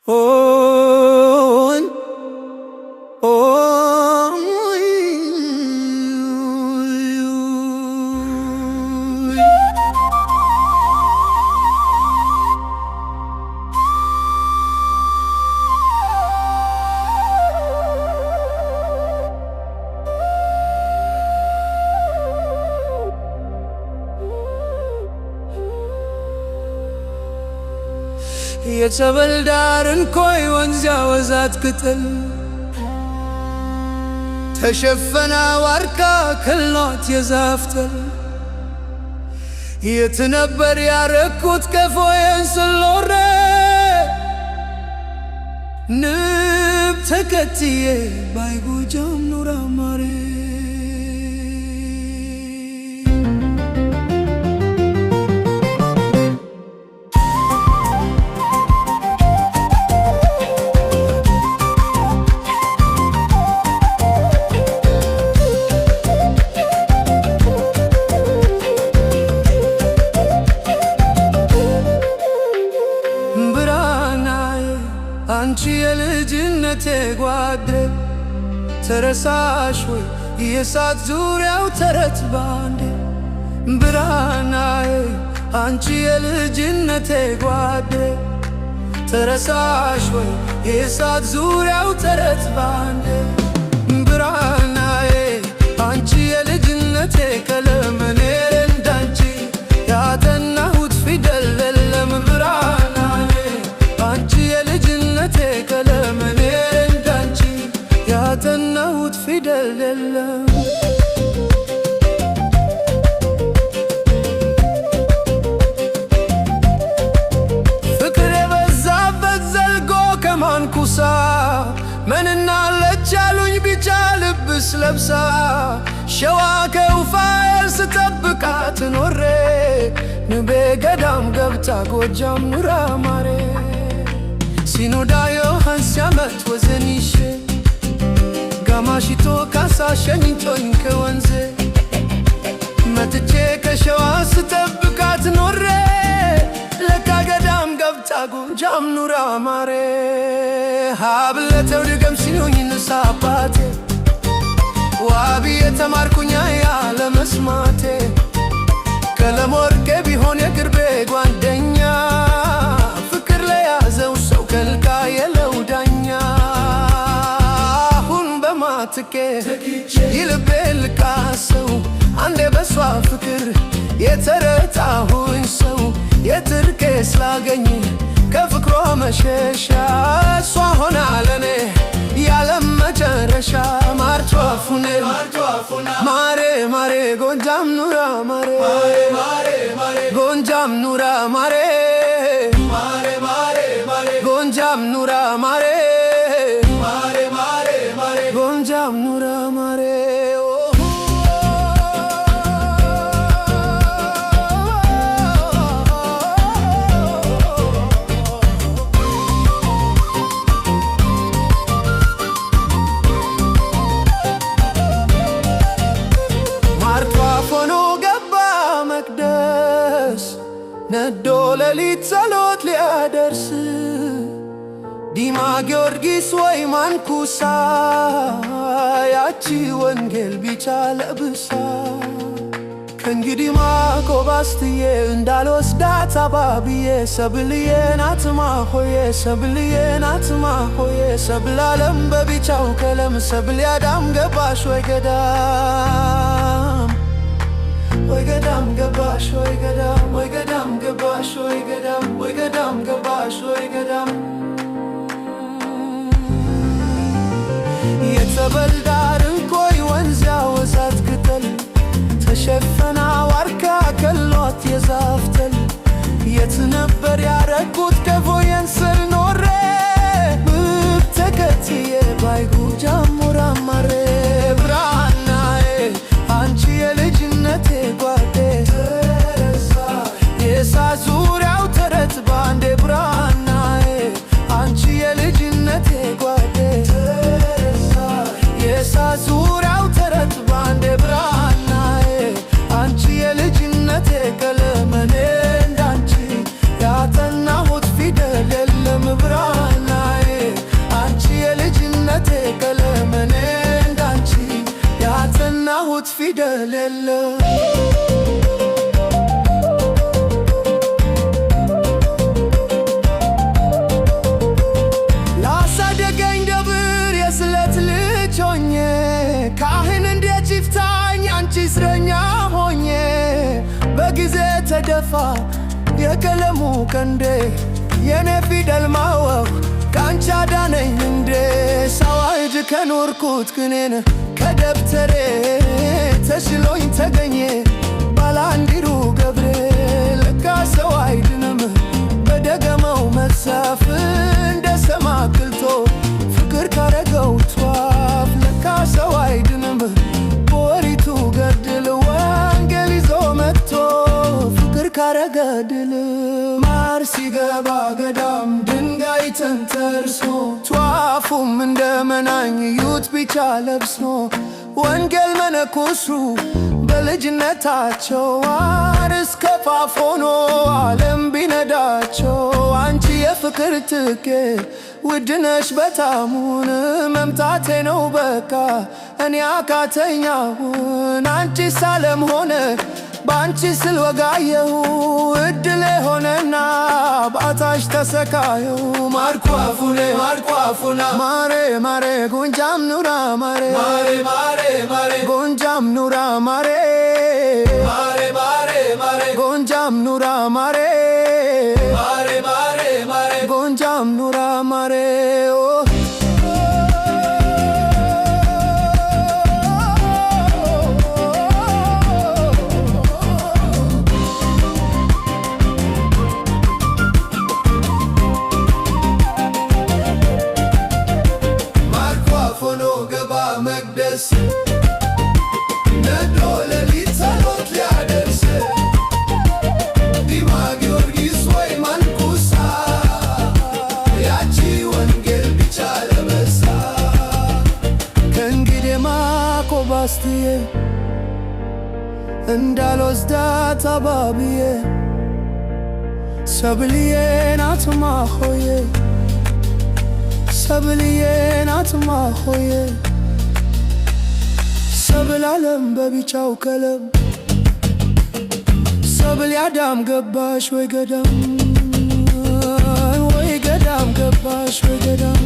on, የጸበል ዳር እንኮይ ወንዝ ያወዛት ቅጠል ተሸፈና ዋርካ ከልኗት የዛፍ ጠል የት ነበር ያረኩት ቀፎዬን ስሎሬ ንብ ተከትዬ ባይጎጃም ኑራ ማሬ አንቺ የልጅነቴ ጓዴ ተረሳሽ ወይ የእሳት ዙሪያው ተረት ባንዴ ብርሃናዬ አንቺ የልጅነቴ ጓዴ ተረሳሽ ወይ የእሳት ዙሪያው ተረት ባንዴ ብርሃናዬ አንቺ የልጅነቴ ቀለም እኔ እንዳንቺ ያጠናሁት ፊደል የለም ብርሃናዬ አንቺ የልጅነቴ ቀለም እኔ እንዳንቺ ያጠናሁት ፊደል የለም ፍቅር የበዛበት ዘልቆ ከማንኩሳ ምንና አለች ያሉኝ ቢጫ ልብስ ለብሳ ሸዋ ከውፋኤል ስጠብቃት ኖሬ ንቤ ገዳም ገብታ ጎጃም ኑራ ማሬ ሲኖዳ ዮሐን ሲያመት ወዘኒሼ ጋማሽቶ ካሳ ሸኝቶኝ ከወንዜ መጥቼ ከሸዋ ስጠብቃት ኖሬ ለካ ገዳም ገብታ ጎጃም ኑራ ማሬ ሀብለተው ድገም ሲሉኝ ንሳ አባቴ ዋቢ የተማርኩኛ ያለ መስማቴ ቀለም ወርቄ ቢሆን የቅርቤ ጓደኛ ፍቅር ለያዘው ሰው ከልካ የለው ዳኛ አሁን በማትቄ ይልቤ ልቃሰው አንዴ በሷ ፍቅር የተረታሁኝ ሰው የትርቄ ስላገኝ ከፍቅሯ መሸሻ እሷ ሆና ለኔ ያለም መጨረሻ ማርቷፉኔ ማሬ ማሬ ጎጃም ኑራ ማሬ ጎጃም ኑራ ማሬ ጎጃም ኑራ ማሬ ጎጃም ኑራ ማሬ ነዶ ሌሊት ጸሎት ሊያደርስ ዲማ ጊዮርጊስ ወይ ማንኩሳ ያቺ ወንጌል ቢጫ ለብሳ ከእንግዲህ ማቆባስትዬ እንዳልወስዳት አባብዬ ሰብልዬ ናትማ ሆዬ ሰብልዬ ናትማ ሆዬ ሰብላለም በቢጫው ቀለም ሰብል ያዳም ገባሽ ወይ ገዳም ወይ ገዳም ገባሽ ወይ ገዳም ወይ ገዳም ገባሽ ወይ ገዳም ወይ ገዳም ገባሽ ወይ ገዳም የጸበል ዳር እንኮይ ወንዝ ያወዛት ቅጠል ተሸፈና ዋርካ ከልኗት የዛፍ ጠል የት ነበር ያረኩት ቀፎዬን ስር ኖሬ ንብ ተከትዬ ባይጎጃም ኑራ ማሬ ብርሃናዬ አንቺ የልጅነቴ ጓዴ የእሳት ዙሪያው ተረት ባንዴ ብርሃናዬ አንቺ የልጅነቴ ጓዴ የእሳት ዙሪያው ተረት ባንዴ ብርሃናዬ አንቺ የልጅነቴ ቀለም እኔ እንዳንቺ ያጠናሁት ፊደል የሌለ ላሳደገኝ ደብር የስለት ልጅ ሆኜ ካህን እንዴት ይፍታኝ አንቺ እስረኛ ሆኜ በጊዜ ተደፋ የቀለሙ ቀንዴ የኔ ፊደል ማወቅ ካንቺ አዳነኝ እንዴ ሳዋጅ ከኖርኩት ግኔን ከደብተሬ ተሽሎኝ ተገኘ ባላንዲሩ ገብሬ ለካ ሰው አይድንም በደገመው መጽሐፍ እንደ ሰማ ቅልቶ ፍቅር ካረገው ቷፍ ለካ ሰው አይድንም በወሪቱ ገድል ወንጌል ይዞ መጥቶ ፍቅር ካረገ ድል ማር ሲገባ ገዳም ድንጋይ ተንተርሶ ጧፉም እንደ መናኝ ዩት ቢቻ ለብሶ ወንጌል መነኮሱ በልጅነታቸው አርስ ከፋፎኖ ዓለም ቢነዳቸው አንቺ የፍቅር ትኬ ውድነሽ በጣሙን መምጣቴ ነው በቃ እኔ አካተኛውን አንቺ ሳለም ሆነ ባንቺ ስል ወጋየሁ እድሌ ሆነና ባታሽ ተሰካየሁ ማርኳፉኔ ማርኳፉና ማሬ ማሬ ጎንጃም ኑራ ማሬ ማሬ ማሬ ማሬ ጎንጃም ኑራ ማሬ ማሬ ማሬ ማሬ ጎንጃም ኑራ ማሬ ማሬ ማሬ ማሬ ጎንጃም ኑራ ማሬ መቅደስ ነዶ ሌሊት ጸሎት ሊያደርስ ዲማ ጊዮርጊስ ወይ ማንኩሳ ያቺ ወንጌል ብቻ ለበሳ ከእንግዲህ ማኮባስትዬ እንዳልወስዳት አባብዬ ሰብልዬ ናት ማሆዬ ሰብልዬ ናት ማሆዬ ሰብል ዓለም በቢጫው ቀለም ሰብል ያዳም ገባሽ ወይ ገዳም ወይ ገዳም ገባሽ ወይ ገዳም